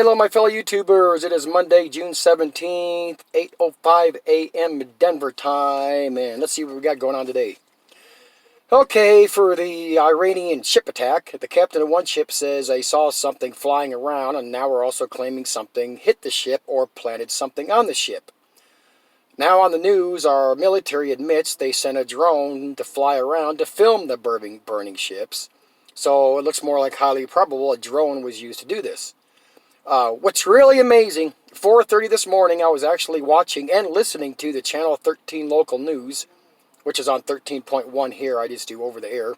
Hello, my fellow YouTubers. It is Monday, June 17th, 8:05 a.m. Denver time. And let's see what we got going on today. Okay, for the Iranian ship attack, the captain of one ship says they saw something flying around, and now we're also claiming something hit the ship or planted something on the ship. Now on the news, our military admits they sent a drone to fly around to film the burning ships. So it looks more like highly probable a drone was used to do this. What's really amazing, 4:30 this morning, I was actually watching and listening to the Channel 13 local news, which is on 13.1 here, I just do over the air.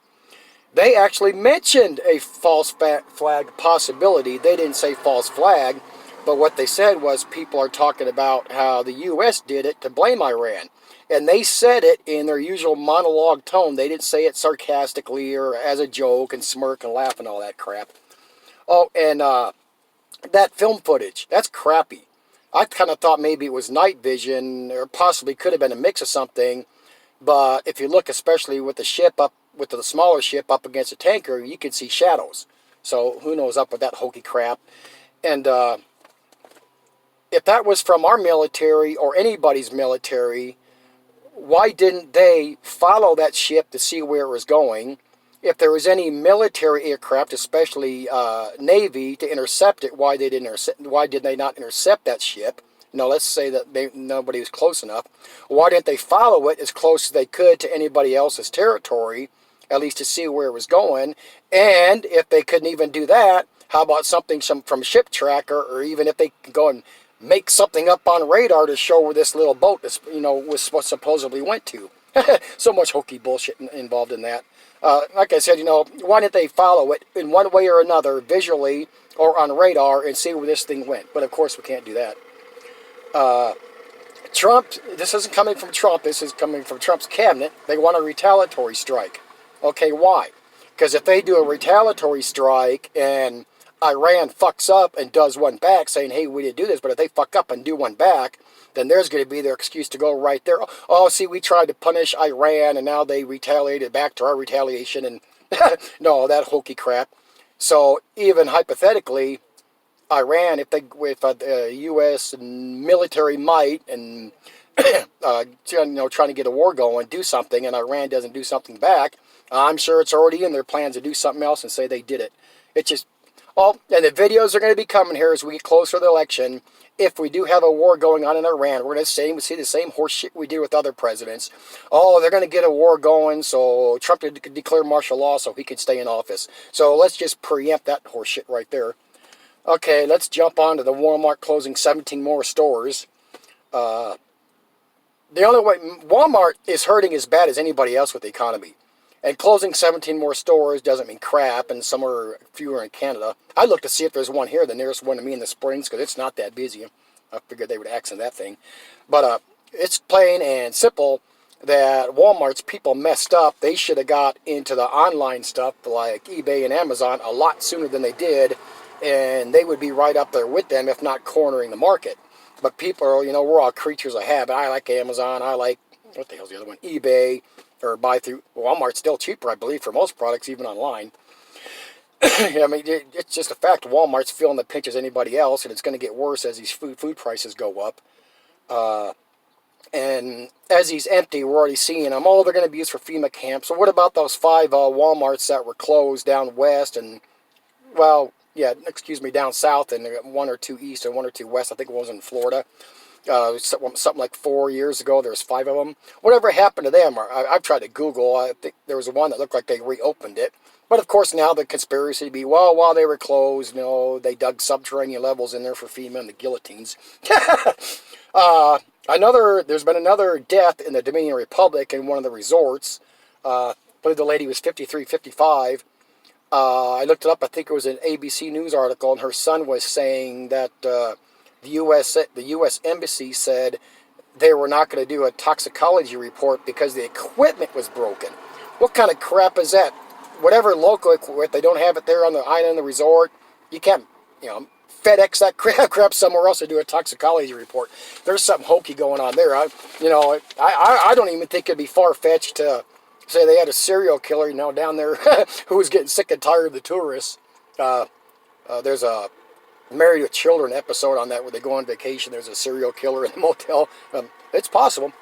They actually mentioned a false flag possibility. They didn't say false flag, but what they said was people are talking about how the U.S. did it to blame Iran. And they said it in their usual monologue tone. They didn't say it sarcastically or as a joke and smirk and laugh and all that crap. Oh, and that film footage, that's crappy. I kind of thought maybe it was night vision or possibly could have been a mix of something. But if you look especially with the ship up, with the smaller ship up against a tanker, you can see shadows. So who knows up with that hokey crap. And if that was from our military or anybody's military, why didn't they follow that ship to see where it was going? If there was any military aircraft, especially Navy, to intercept it, why did they not intercept that ship? Now, let's say that nobody was close enough. Why didn't they follow it as close as they could to anybody else's territory, at least to see where it was going? And if they couldn't even do that, how about something from ship tracker, or even if they could go and make something up on radar to show where this little boat is, was what supposedly went to? So much hokey bullshit involved in that. Like I said, why didn't they follow it in one way or another, visually or on radar, and see where this thing went? But of course, we can't do that. Trump, this isn't coming from Trump, this is coming from Trump's cabinet. They want a retaliatory strike. Okay, why? Because if they do a retaliatory strike and Iran fucks up and does one back, saying, hey, we didn't do this, but if they fuck up and do one back, then there's going to be their excuse to go right there. Oh, see, we tried to punish Iran, and now they retaliated back to our retaliation, and no, that hokey crap. So even hypothetically, Iran, if the U.S. military might and trying to get a war going, do something, and Iran doesn't do something back, I'm sure it's already in their plans to do something else and say they did it. It's just, and the videos are going to be coming here as we get closer to the election. If we do have a war going on in Iran, we're going to see the same horse shit we did with other presidents. Oh, they're going to get a war going, so Trump could declare martial law so he could stay in office. So let's just preempt that horse shit right there. Okay, let's jump on to the Walmart closing 17 more stores. The only way, Walmart is hurting as bad as anybody else with the economy. And closing 17 more stores doesn't mean crap, and some are fewer in Canada. I looked to see if there's one here, the nearest one to me in the Springs, because it's not that busy. I figured they would accent that thing. But it's plain and simple that Walmart's people messed up. They should have got into the online stuff like eBay and Amazon a lot sooner than they did, and they would be right up there with them, if not cornering the market. But people are, we're all creatures of habit. I like Amazon. I like, what the hell's the other one? eBay, or buy through Walmart's still cheaper, I believe, for most products, even online. I mean, it's just a fact. Walmart's feeling the pinch as anybody else, and it's going to get worse as these food prices go up. And as these empty, we're already seeing them. Oh, they're going to be used for FEMA camps. So what about those 5 Walmarts that were closed down west and, well, yeah, excuse me, down south, and 1 or 2 east and 1 or 2 west. I think it was in Florida. Something like 4 years ago, there was 5 of them. Whatever happened to them? I've tried to Google. I think there was one that looked like they reopened it. But of course, now the conspiracy would be, well, while they were closed, they dug subterranean levels in there for FEMA and the guillotines. There's been another death in the Dominican Republic in one of the resorts. I believe the lady was 53, 55. I looked it up. I think it was an ABC News article, and her son was saying that the U.S. Embassy said they were not going to do a toxicology report because the equipment was broken. What kind of crap is that? Whatever local equipment, they don't have it there on the island, the resort. You can't, FedEx that crap somewhere else to do a toxicology report. There's something hokey going on there. I don't even think it'd be far-fetched to say they had a serial killer down there who was getting sick and tired of the tourists. There's a Married with Children episode on that where they go on vacation. There's a serial killer in the motel. It's possible.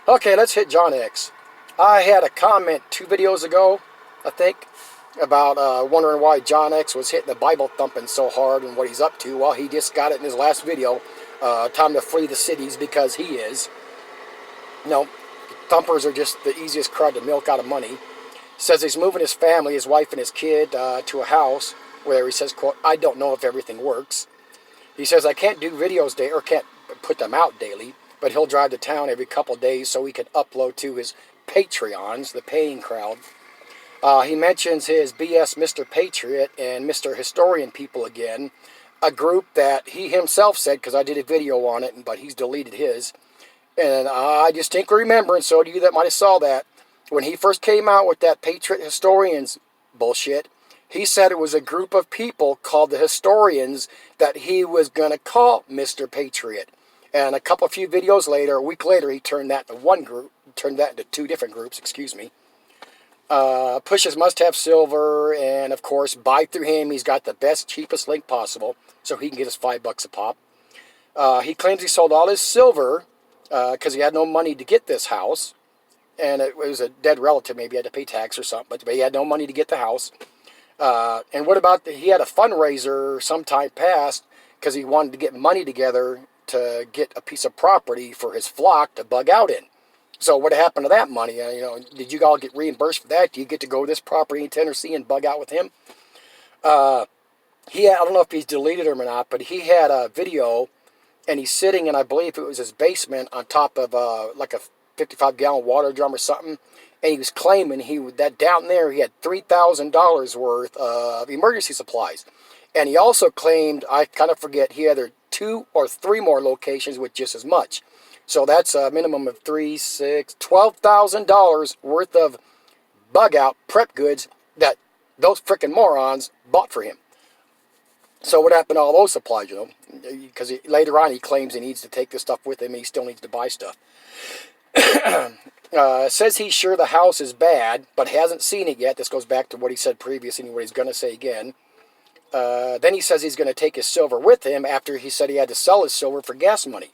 Okay, let's hit John X. I had a comment 2 videos ago, I think, about wondering why John X was hitting the Bible thumping so hard and what he's up to. Well, he just got it in his last video. Time to flee the cities because he is. No, thumpers are just the easiest crowd to milk out of money. Says he's moving his family, his wife and his kid, to a house where he says, quote, I don't know if everything works. He says, I can't do videos daily, or can't put them out daily, but he'll drive to town every couple days so he can upload to his Patreons, the paying crowd. He mentions his BS Mr. Patriot and Mr. Historian people again, a group that he himself said, because I did a video on it, but he's deleted his, and I distinctly remember, and so do you that might have saw that, when he first came out with that Patriot Historians bullshit, he said it was a group of people called the Historians that he was going to call Mr. Patriot. And a few videos later, a week later, he turned that into one group, turned that into 2 different groups, excuse me. Pushes Must Have Silver, and of course, buy through him. He's got the best, cheapest link possible, so he can get us $5 a pop. He claims he sold all his silver because he had no money to get this house. And it was a dead relative, maybe he had to pay tax or something, but he had no money to get the house. And what about, he had a fundraiser sometime past because he wanted to get money together to get a piece of property for his flock to bug out in. So what happened to that money? Did you all get reimbursed for that? Do you get to go to this property in Tennessee and bug out with him? I don't know if he's deleted him or not, but he had a video, and he's sitting in, I believe it was his basement, on top of like a 55-gallon water drum or something, and he was claiming that down there he had $3,000 worth of emergency supplies. And he also claimed, I kind of forget, he had 2 or 3 more locations with just as much. So that's a minimum of $12,000 worth of bug out prep goods that those frickin' morons bought for him. So what happened to all those supplies, Because later on he claims he needs to take this stuff with him and he still needs to buy stuff. Says he's sure the house is bad, but hasn't seen it yet. This goes back to what he said previously and what he's going to say again. Then he says he's going to take his silver with him after he said he had to sell his silver for gas money.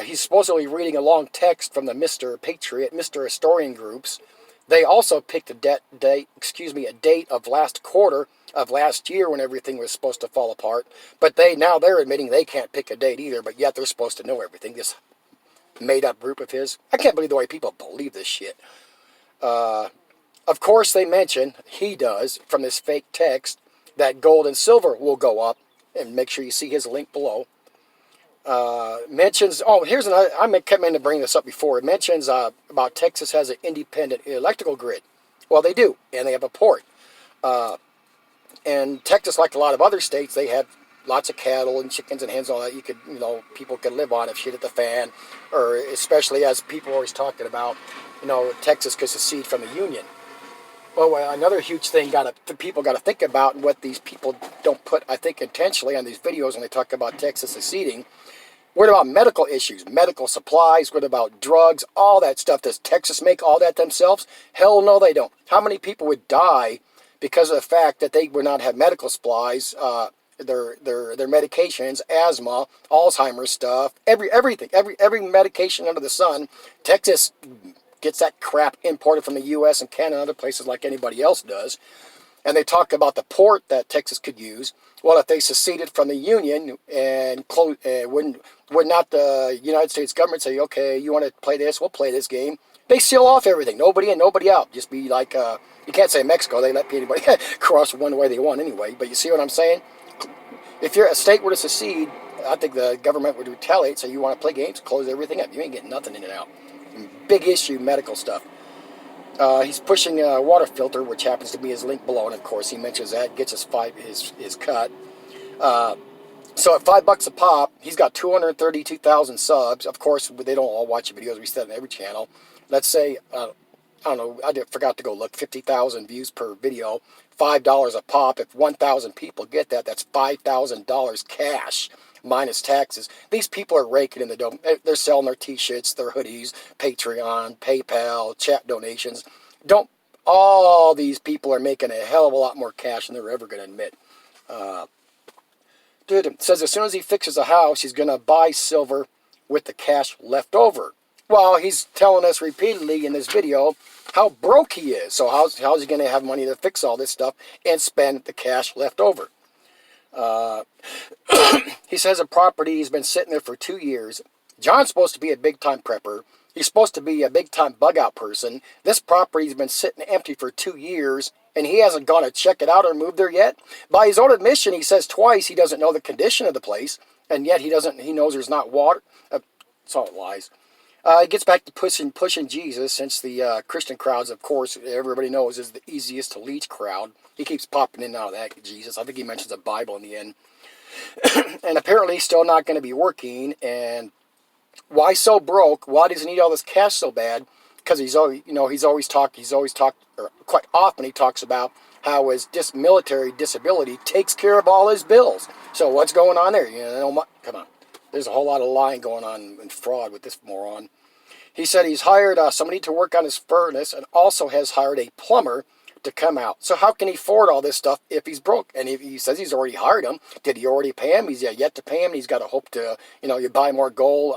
He's supposedly reading a long text from the Mr. Patriot, Mr. Historian groups. They also picked a date of last quarter of last year when everything was supposed to fall apart. But they're admitting they can't pick a date either, but yet they're supposed to know everything. This made-up group of his. I can't believe the way people believe this shit. Of course, they mention, he does, from this fake text, that gold and silver will go up. And make sure you see his link below. Mentions, I kept meaning to bring this up before. It mentions about Texas has an independent electrical grid. Well, they do, and they have a port. And Texas, like a lot of other states, they have lots of cattle and chickens and hens and all that. People could live on if shit hit the fan, or especially as people are always talking about, Texas could secede from the Union. Well, another huge thing people got to think about, and what these people don't put, I think, intentionally on these videos when they talk about Texas seceding. What about medical issues, medical supplies? What about drugs, all that stuff? Does Texas make all that themselves? Hell no, they don't. How many people would die because of the fact that they would not have medical supplies, their medications, asthma, Alzheimer's stuff, everything, every medication under the sun? Texas gets that crap imported from the U.S. and Canada and other places like anybody else does. And they talk about the port that Texas could use. Well, if they seceded from the Union and would not the United States government say, okay, you want to play this, we'll play this game. They seal off everything, nobody in, nobody out. Just be like, you can't say Mexico, they let anybody cross one way they want anyway. But you see what I'm saying? If a state were to secede, I think the government would retaliate, say you want to play games, close everything up. You ain't getting nothing in and out. Big issue, medical stuff. He's pushing a water filter, which happens to be his link below, and of course he mentions that, gets his cut. So at $5 a pop, he's got 232,000 subs. Of course, they don't all watch the videos. We said on every channel. Let's say, I don't know, forgot to go look, 50,000 views per video, $5 a pop. If 1,000 people get that, that's $5,000 cash, minus taxes. These people are raking in the dough. They're selling their t-shirts, their hoodies, Patreon, PayPal, chat donations. All these people are making a hell of a lot more cash than they're ever going to admit. Dude, says as soon as he fixes a house, he's going to buy silver with the cash left over. Well, he's telling us repeatedly in this video how broke he is. So how's he going to have money to fix all this stuff and spend the cash left over? He says a property has been sitting there for 2 years. John's supposed to be a big-time prepper. He's supposed to be a big-time bug-out person. This property's been sitting empty for 2 years, and he hasn't gone to check it out or move there yet. By his own admission, he says twice he doesn't know the condition of the place, and yet he knows there's not water. It's all lies. It gets back to pushing Jesus, since the Christian crowds, of course, everybody knows is the easiest to leech crowd. He keeps popping in and out of that Jesus. I think he mentions a Bible in the end. And apparently he's still not going to be working. And why so broke? Why does he need all this cash so bad? Because he's always talked, or quite often he talks about how his military disability takes care of all his bills. So what's going on there? Come on. There's a whole lot of lying going on and fraud with this moron. He said he's hired somebody to work on his furnace and also has hired a plumber to come out. So how can he afford all this stuff if he's broke? And he says he's already hired him. Did he already pay him? He's yet to pay him. He's got to hope to, you buy more gold,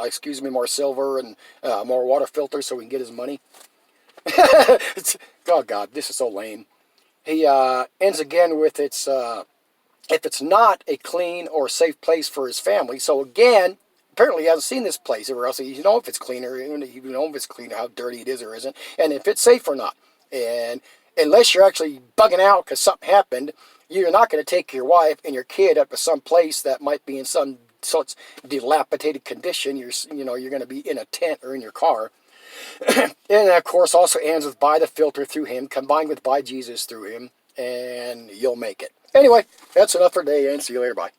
more silver and more water filters so we can get his money. Oh, God, this is so lame. He ends again with if it's not a clean or safe place for his family. So again, apparently he hasn't seen this place or else you know if it's clean or you know if it's clean, how dirty it is or isn't, and if it's safe or not. And unless you're actually bugging out because something happened, you're not going to take your wife and your kid up to some place that might be in some such dilapidated condition. You're going to be in a tent or in your car. And of course also ends with buy the filter through him, combined with buy Jesus through him, and you'll make it. Anyway, that's enough for today, and see you later. Bye.